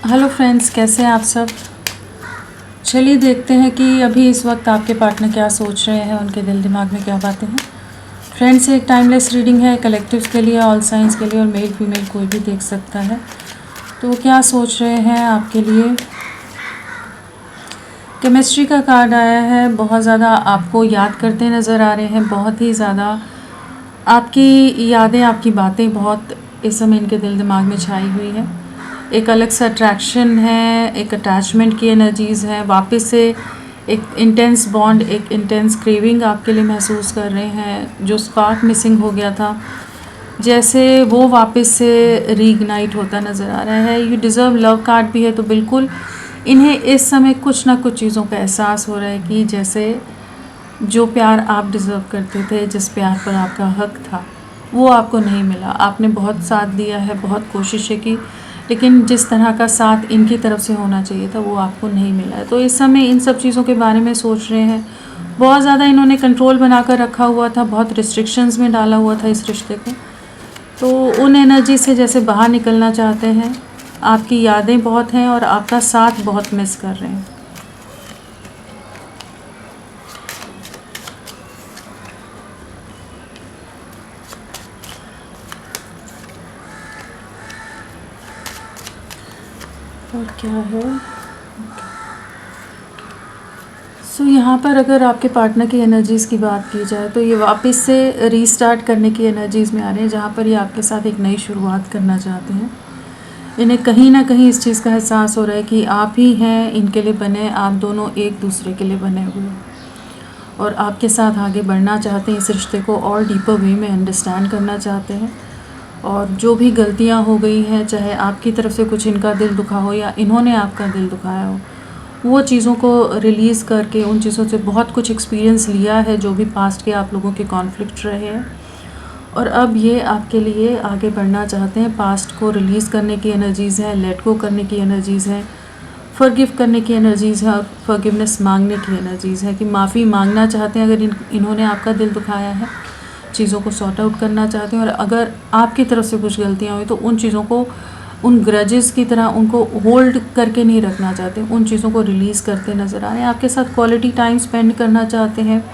Hello friends, कैसे हैं आप सब। चलिए देखते हैं कि अभी इस वक्त आपके पार्टनर क्या सोच रहे हैं, उनके दिल दिमाग में क्या बातें हैं। फ्रेंड्स, एक टाइमलेस रीडिंग है, कलेक्टिव्स के लिए, ऑल साइंस के लिए, और मेल फीमेल कोई भी देख सकता है। तो क्या सोच रहे हैं आपके लिए। केमिस्ट्री का कार्ड आया है। बहुत ज़्यादा आपको याद करते नज़र आ रहे हैं, बहुत ही ज़्यादा आपकी यादें, आपकी बातें बहुत इस समय इनके दिल दिमाग में छाई हुई है। एक अलग सा अट्रैक्शन है, एक अटैचमेंट की एनर्जीज़ है। वापस से एक इंटेंस बॉन्ड, एक इंटेंस क्रेविंग आपके लिए महसूस कर रहे हैं। जो स्पार्क मिसिंग हो गया था, जैसे वो वापस से रीइग्नाइट होता नज़र आ रहा है। यू डिज़र्व लव कार्ड भी है, तो बिल्कुल इन्हें इस समय कुछ ना कुछ चीज़ों का एहसास हो रहा है कि जैसे जो प्यार आप डिज़र्व करते थे, जिस प्यार पर आपका हक था, वो आपको नहीं मिला। आपने बहुत साथ दिया है, बहुत कोशिशें की, लेकिन जिस तरह का साथ इनकी तरफ से होना चाहिए था वो आपको नहीं मिला है। तो इस समय इन सब चीज़ों के बारे में सोच रहे हैं। बहुत ज़्यादा इन्होंने कंट्रोल बनाकर रखा हुआ था, बहुत रिस्ट्रिक्शंस में डाला हुआ था इस रिश्ते को। तो उन एनर्जी से जैसे बाहर निकलना चाहते हैं। आपकी यादें बहुत हैं और आपका साथ बहुत मिस कर रहे हैं। और क्या है। यहाँ पर अगर आपके पार्टनर की एनर्जीज़ की बात की जाए तो ये वापस से रीस्टार्ट करने की एनर्जीज़ में आ रहे हैं, जहाँ पर ये आपके साथ एक नई शुरुआत करना चाहते हैं। इन्हें कहीं ना कहीं इस चीज़ का एहसास हो रहा है कि आप ही हैं इनके लिए बने, आप दोनों एक दूसरे के लिए बने हुए हैं और आपके साथ आगे बढ़ना चाहते हैं। इस रिश्ते को और डीपर वे में अंडरस्टैंड करना चाहते हैं। और जो भी गलतियाँ हो गई हैं, चाहे आपकी तरफ से कुछ इनका दिल दुखा हो या इन्होंने आपका दिल दुखाया हो, वो चीज़ों को रिलीज़ करके उन चीज़ों से बहुत कुछ एक्सपीरियंस लिया है, जो भी पास्ट के आप लोगों के कॉन्फ्लिक्ट रहे हैं। और अब ये आपके लिए आगे बढ़ना चाहते हैं। पास्ट को रिलीज़ करने की एनर्जीज़ हैं, लेट गो करने की एनर्जीज़ हैं, फॉरगिव करने की एनर्जीज़ हैं और फॉरगिवनेस मांगने की एनर्जीज़ हैं कि माफ़ी मांगना चाहते हैं अगर इन्होंने आपका दिल दुखाया है, चीज़ों को सॉर्ट आउट करना चाहते हैं। और अगर आपकी तरफ से कुछ गलतियाँ हुई तो उन चीज़ों को, उन ग्रजेस की तरह उनको होल्ड करके नहीं रखना चाहते, उन चीज़ों को रिलीज़ करते नज़र आ रहे हैं। आपके साथ क्वालिटी टाइम स्पेंड करना चाहते हैं।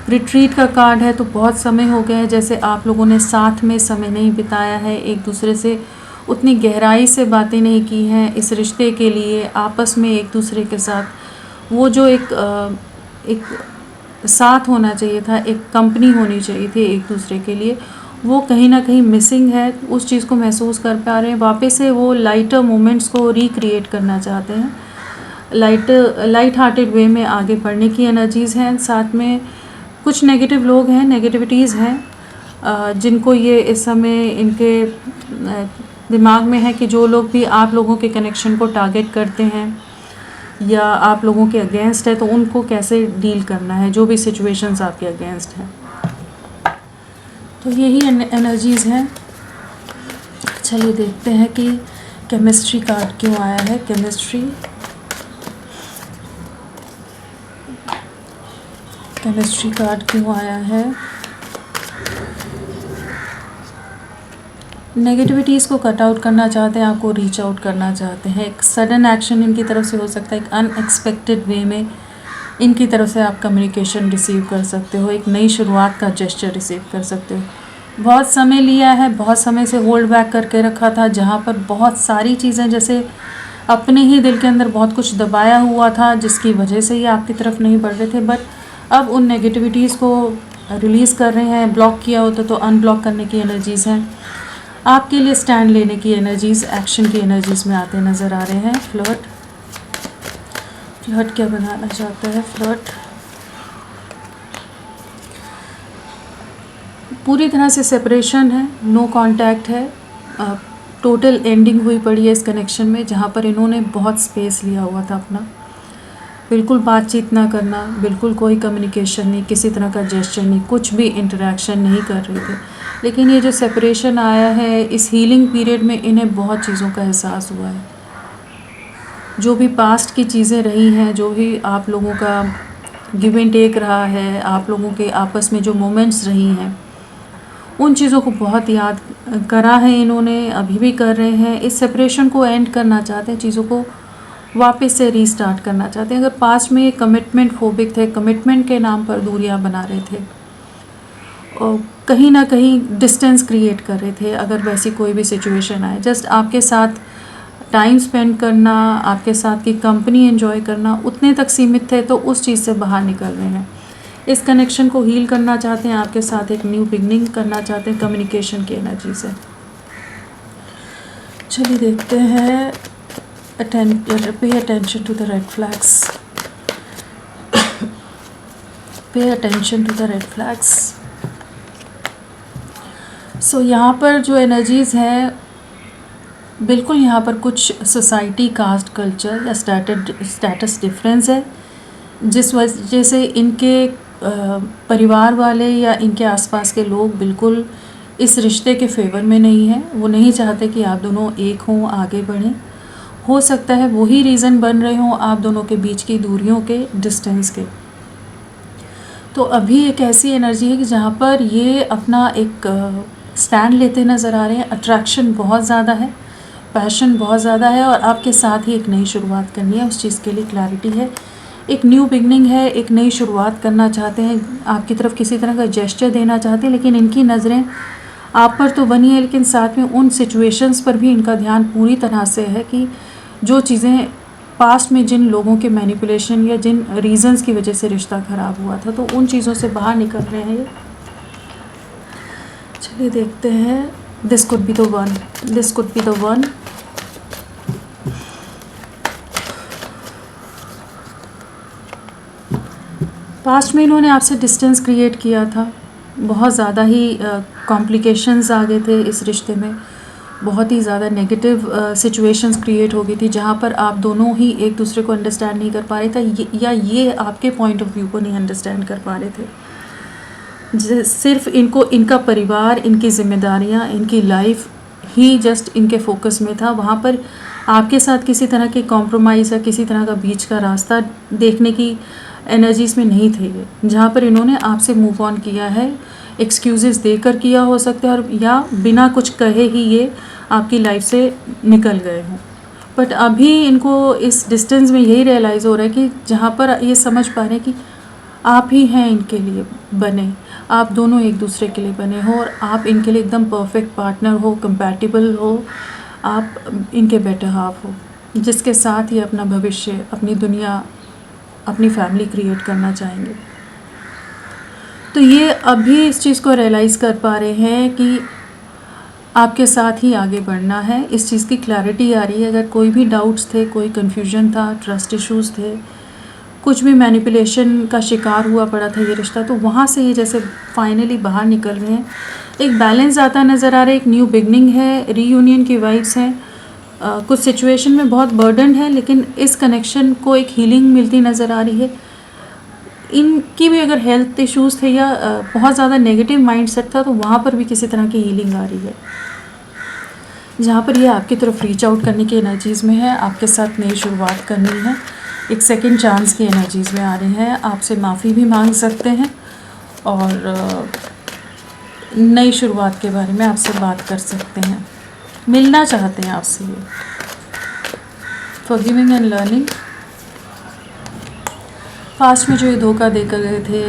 रिट्रीट का कार्ड है, तो बहुत समय हो गया है जैसे आप लोगों ने साथ में समय नहीं बिताया है, एक दूसरे से उतनी गहराई से बातें नहीं की हैं। इस रिश्ते के लिए आपस में एक दूसरे के साथ वो जो एक साथ होना चाहिए था, एक कंपनी होनी चाहिए थी एक दूसरे के लिए, वो कहीं ना कहीं मिसिंग है। उस चीज़ को महसूस कर पा रहे हैं। वापस से वो लाइटर मोमेंट्स को रिक्रिएट करना चाहते हैं। लाइट हार्टेड वे में आगे बढ़ने की एनर्जीज़ हैं। साथ में कुछ नेगेटिव लोग हैं, नेगेटिविटीज़ हैं, जिनको ये इस समय इनके दिमाग में है कि जो लोग भी आप लोगों के कनेक्शन को टारगेट करते हैं या आप लोगों के अगेंस्ट है, तो उनको कैसे डील करना है, जो भी सिचुएशंस आपके अगेंस्ट हैं। तो यही एनर्जीज़ हैं। चलिए देखते हैं कि केमिस्ट्री कार्ड क्यों आया है। केमिस्ट्री कार्ड क्यों आया है। नेगेटिविटीज़ को कट आउट करना चाहते हैं, आपको रीच आउट करना चाहते हैं। एक सडन एक्शन इनकी तरफ से हो सकता है, एक अनएक्सपेक्टेड वे में इनकी तरफ से आप कम्युनिकेशन रिसीव कर सकते हो, एक नई शुरुआत का जेस्चर रिसीव कर सकते हो। बहुत समय लिया है, बहुत समय से होल्ड बैक करके रखा था, जहाँ पर बहुत सारी चीज़ें जैसे अपने ही दिल के अंदर बहुत कुछ दबाया हुआ था, जिसकी वजह से ये आपकी तरफ नहीं बढ़ रहे थे। बट अब उन नेगेटिविटीज़ को रिलीज़ कर रहे हैं। ब्लॉक किया होता तो अनब्लॉक करने की एनर्जीज़ हैं। आपके लिए स्टैंड लेने की एनर्जीज़, एक्शन की एनर्जीज़ में आते नज़र आ रहे हैं। फ्लर्ट क्या बनाना चाहता है। फ्लर्ट पूरी तरह से सेपरेशन है, नो कांटेक्ट है, टोटल एंडिंग हुई पड़ी है इस कनेक्शन में, जहाँ पर इन्होंने बहुत स्पेस लिया हुआ था अपना। बिल्कुल बातचीत ना करना, बिल्कुल कोई कम्युनिकेशन नहीं, किसी तरह का जेस्चर नहीं, कुछ भी इंटरेक्शन नहीं कर रहे थे। लेकिन ये जो सेपरेशन आया है, इस हीलिंग पीरियड में इन्हें बहुत चीज़ों का एहसास हुआ है। जो भी पास्ट की चीज़ें रही हैं, जो भी आप लोगों का गिव एंड टेक रहा है, आप लोगों के आपस में जो मोमेंट्स रही हैं, उन चीज़ों को बहुत याद करा है इन्होंने, अभी भी कर रहे हैं। इस सेपरेशन को एंड करना चाहते हैं, चीज़ों को वापस से रीस्टार्ट करना चाहते हैं। अगर पास्ट में ये कमिटमेंट फोबिक थे, कमिटमेंट के नाम पर दूरियां बना रहे थे और कहीं ना कहीं डिस्टेंस क्रिएट कर रहे थे, अगर वैसी कोई भी सिचुएशन आए, जस्ट आपके साथ टाइम स्पेंड करना, आपके साथ की कंपनी एंजॉय करना, उतने तक सीमित थे, तो उस चीज़ से बाहर निकल रहे हैं। इस कनेक्शन को हील करना चाहते हैं, आपके साथ एक न्यू बिगनिंग करना चाहते हैं कम्युनिकेशन की एनर्जी से। चलिए देखते हैं, pay attention to the red flags, pay attention to the red flags. So यहाँ पर जो एनर्जीज़ हैं, बिल्कुल यहाँ पर कुछ सोसाइटी, कास्ट, कल्चर या स्टेटस डिफरेंस है, जिस वजह से इनके परिवार वाले या इनके आसपास के लोग बिल्कुल इस रिश्ते के फेवर में नहीं हैं। वो नहीं चाहते कि आप दोनों एक हों, आगे बढ़ें। हो सकता है वही रीज़न बन रहे हों आप दोनों के बीच की दूरियों के, डिस्टेंस के। तो अभी एक ऐसी एनर्जी है कि जहाँ पर ये अपना एक स्टैंड लेते नज़र आ रहे हैं। अट्रैक्शन बहुत ज़्यादा है, पैशन बहुत ज़्यादा है, और आपके साथ ही एक नई शुरुआत करनी है, उस चीज़ के लिए क्लैरिटी है। एक न्यू बिगनिंग है, एक नई शुरुआत करना चाहते हैं, आपकी तरफ किसी तरह का जेस्चर देना चाहते हैं, लेकिन इनकी नज़रें आप पर तो बनी है, लेकिन साथ में उन सिचुएशंस पर भी इनका ध्यान पूरी तरह से है कि जो चीज़ें पास्ट में जिन लोगों के मैनिपुलेशन या जिन रीजंस की वजह से रिश्ता ख़राब हुआ था, तो उन चीज़ों से बाहर निकल रहे हैं ये। चलिए देखते हैं, this could be the one, this could be the one. Past में इन्होंने आपसे डिस्टेंस क्रिएट किया था, बहुत ज़्यादा ही कॉम्प्लिकेशंस आ गए थे इस रिश्ते में, बहुत ही ज़्यादा नेगेटिव सिचुएशंस क्रिएट हो गई थी, जहाँ पर आप दोनों ही एक दूसरे को अंडरस्टैंड नहीं कर पा रहे थे, या ये आपके पॉइंट ऑफ व्यू को नहीं अंडरस्टैंड कर पा रहे थे। सिर्फ इनको इनका परिवार, इनकी जिम्मेदारियाँ, इनकी लाइफ ही जस्ट इनके फोकस में था। वहाँ पर आपके साथ किसी तरह की कॉम्प्रोमाइज़ या किसी तरह का बीच का रास्ता देखने की एनर्जीज़ में नहीं थे ये, जहाँ पर इन्होंने आपसे मूव ऑन किया है, एक्सक्यूज़ेस देकर किया हो सकता है, और या बिना कुछ कहे ही ये आपकी लाइफ से निकल गए हों। बट अभी इनको इस डिस्टेंस में यही रियलाइज़ हो रहा है कि जहाँ पर ये समझ पा रहे हैं कि आप ही हैं इनके लिए बने, आप दोनों एक दूसरे के लिए बने हो, और आप इनके लिए एकदम परफेक्ट पार्टनर हो, कंपैटिबल हो, आप इनके बेटर हाफ हो, जिसके साथ ही अपना भविष्य, अपनी दुनिया, अपनी फैमिली क्रिएट करना चाहेंगे। तो ये अभी इस चीज़ को रियलाइज़ कर पा रहे हैं कि आपके साथ ही आगे बढ़ना है, इस चीज़ की क्लैरिटी आ रही है। अगर कोई भी डाउट्स थे, कोई कन्फ्यूजन था, ट्रस्ट इश्यूज़ थे, कुछ भी मैनिपुलेशन का शिकार हुआ पड़ा था ये रिश्ता, तो वहाँ से ये जैसे फाइनली बाहर निकल रहे हैं। एक बैलेंस आता नज़र आ रहा है, एक न्यू बिगनिंग है, रीयूनियन की वाइब्स हैं। कुछ सिचुएशन में बहुत बर्डन है, लेकिन इस कनेक्शन को एक हीलिंग मिलती नज़र आ रही है। इनकी भी अगर हेल्थ इश्यूज़ थे या बहुत ज़्यादा नेगेटिव माइंडसेट था, तो वहाँ पर भी किसी तरह की हीलिंग आ रही है, जहाँ पर ये आपकी तरफ रीच आउट करने की एनर्जीज़ में है, आपके साथ नई शुरुआत करनी है, एक सेकंड चांस की एनर्जीज़ में आ रहे हैं, आपसे माफ़ी भी मांग सकते हैं, और नई शुरुआत के बारे में आपसे बात कर सकते हैं, मिलना चाहते हैं आपसे ये। Forgiving and learning. पास्ट में जो ये धोखा देकर गए थे,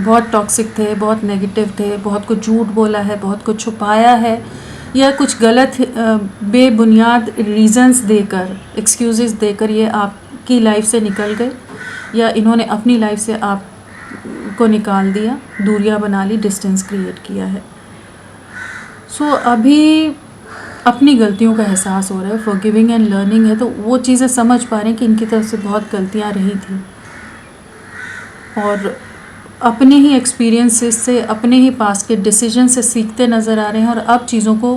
बहुत टॉक्सिक थे, बहुत नेगेटिव थे, बहुत कुछ झूठ बोला है, बहुत कुछ छुपाया है, या कुछ गलत बेबुनियाद रीज़न्स देकर, एक्सक्यूज़ेस देकर ये आपकी लाइफ से निकल गए, या इन्होंने अपनी लाइफ से आप को निकाल दिया, दूरियां बना ली, डिस्टेंस क्रिएट किया है। सो अभी अपनी गलतियों का एहसास हो रहा है, फॉरगिविंग एंड लर्निंग है, तो वो चीज़ें समझ पा रहे हैं कि इनकी तरफ से बहुत गलतियां रही थी, और अपने ही एक्सपीरियंसेस से, अपने ही पास्ट के डिसीजन से सीखते नज़र आ रहे हैं, और अब चीज़ों को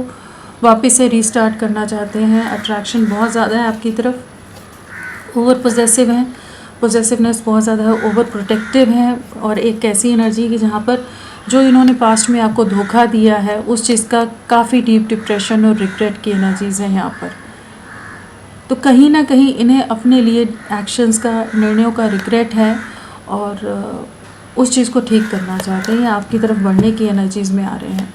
वापस से रीस्टार्ट करना चाहते हैं। अट्रैक्शन बहुत ज़्यादा है आपकी तरफ, ओवर पोजेसिव हैं, पोजेसिवनेस बहुत ज़्यादा है, ओवर प्रोटेक्टिव हैं, और एक ऐसी एनर्जी कि जहाँ पर जो इन्होंने पास्ट में आपको धोखा दिया है, उस चीज़ का काफ़ी डीप डिप्रेशन और रिग्रेट की एनर्जीज़ हैं यहाँ पर। तो कहीं ना कहीं इन्हें अपने लिए एक्शंस का, निर्णयों का रिग्रेट है, और उस चीज़ को ठीक करना चाहते हैं या आपकी तरफ बढ़ने की एनर्जीज़ में आ रहे हैं।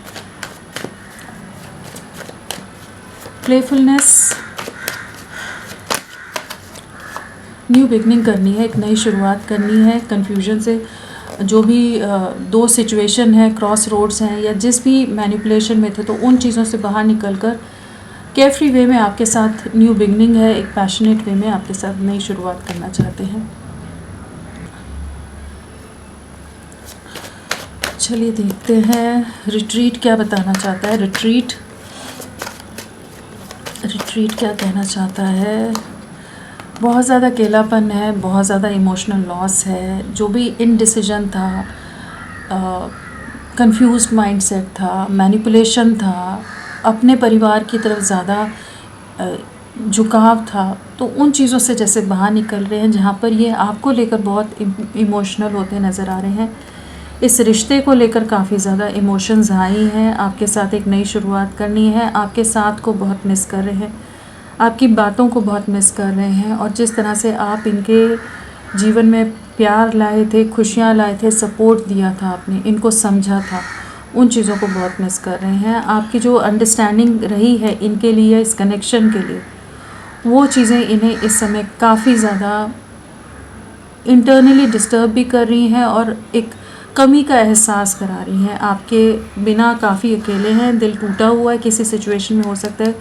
प्लेफुलनेस, न्यू बिगनिंग करनी है, एक नई शुरुआत करनी है। कन्फ्यूजन से जो भी दो सिचुएशन है, क्रॉस रोड्स हैं या जिस भी मैनिपुलेशन में थे, तो उन चीज़ों से बाहर निकल कर केयरफ्री वे में आपके साथ न्यू बिगनिंग है, एक पैशनेट वे में आपके साथ नई शुरुआत करना चाहते हैं। चलिए देखते हैं रिट्रीट क्या बताना चाहता है। रिट्रीट क्या कहना चाहता है। बहुत ज़्यादा अकेलापन है, बहुत ज़्यादा इमोशनल लॉस है, जो भी इनडिसीजन था, कंफ्यूज्ड माइंडसेट था, मैनिपुलेशन था, अपने परिवार की तरफ ज़्यादा झुकाव था, तो उन चीज़ों से जैसे बाहर निकल रहे हैं, जहाँ पर ये आपको लेकर बहुत इमोशनल होते नज़र आ रहे हैं। इस रिश्ते को लेकर काफ़ी ज़्यादा इमोशंस आई हैं, आपके साथ एक नई शुरुआत करनी है, आपके साथ को बहुत मिस कर रहे हैं, आपकी बातों को बहुत मिस कर रहे हैं, और जिस तरह से आप इनके जीवन में प्यार लाए थे, खुशियाँ लाए थे, सपोर्ट दिया था आपने, इनको समझा था, उन चीज़ों को बहुत मिस कर रहे हैं। आपकी जो अंडरस्टैंडिंग रही है इनके लिए, इस कनेक्शन के लिए, वो चीज़ें इन्हें इस समय काफ़ी ज़्यादा इंटरनली डिस्टर्ब भी कर रही हैं और एक कमी का एहसास करा रही हैं। आपके बिना काफ़ी अकेले हैं, दिल टूटा हुआ है, किसी सिचुएशन में हो सकता है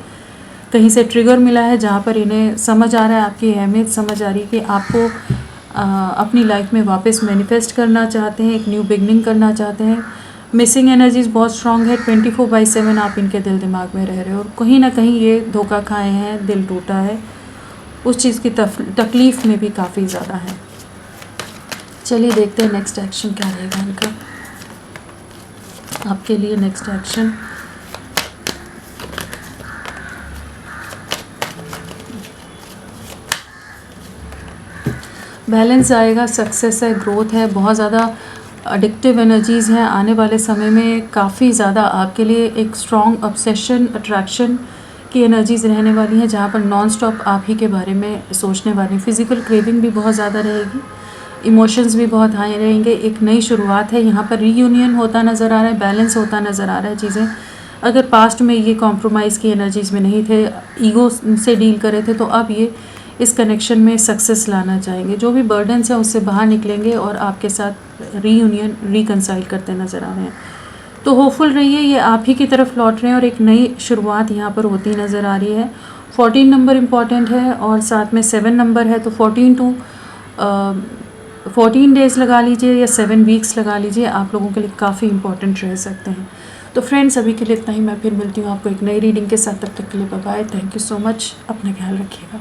कहीं से ट्रिगर मिला है जहाँ पर इन्हें समझ आ रहा है, आपकी अहमियत समझ आ रही है कि आपको अपनी लाइफ में वापस मैनिफेस्ट करना चाहते हैं, एक न्यू बिगनिंग करना चाहते हैं। मिसिंग एनर्जीज बहुत स्ट्रॉन्ग है, 24/7 आप इनके दिल दिमाग में रह रहे हो और कहीं ना कहीं ये धोखा खाए हैं, दिल टूटा है, उस चीज़ की तकलीफ़ में भी काफ़ी ज़्यादा है। चलिए देखते हैं नेक्स्ट एक्शन क्या रहेगा इनका आपके लिए। नेक्स्ट एक्शन, बैलेंस आएगा, सक्सेस है, ग्रोथ है, बहुत ज़्यादा एडिक्टिव एनर्जीज़ हैं। आने वाले समय में काफ़ी ज़्यादा आपके लिए एक स्ट्रॉन्ग ऑब्सेशन, अट्रैक्शन की एनर्जीज़ रहने वाली हैं, जहाँ पर नॉन स्टॉप आप ही के बारे में सोचने वाली। फिज़िकल क्रेविंग भी बहुत ज़्यादा रहेगी, इमोशंस भी बहुत हाई रहेंगे। एक नई शुरुआत है, यहाँ पर रीयूनियन होता नज़र आ रहा है, बैलेंस होता नज़र आ रहा है चीज़ें। अगर पास्ट में ये कॉम्प्रोमाइज़ की एनर्जीज़ में नहीं थे, ईगो से डील करे थे, तो अब ये इस कनेक्शन में सक्सेस लाना चाहेंगे। जो भी बर्डन्स है उससे बाहर निकलेंगे और आपके साथ रीयूनियन, रिकंसाइल करते नज़र आ रहे हैं। तो होपफुल रहिए, ये आप ही की तरफ लौट रहे हैं और एक नई शुरुआत यहाँ पर होती नज़र आ रही है। 14 नंबर इम्पॉर्टेंट है और साथ में 7 नंबर है, तो 14 डेज़ लगा लीजिए या 7 वीक्स लगा लीजिए, आप लोगों के लिए काफ़ी इंपॉर्टेंट रह सकते हैं। तो फ्रेंड्स, अभी के लिए इतना ही। मैं फिर मिलती हूँ आपको एक नई रीडिंग के साथ, तब तक के लिए bye bye. Thank you so much, अपना ख्याल रखिएगा।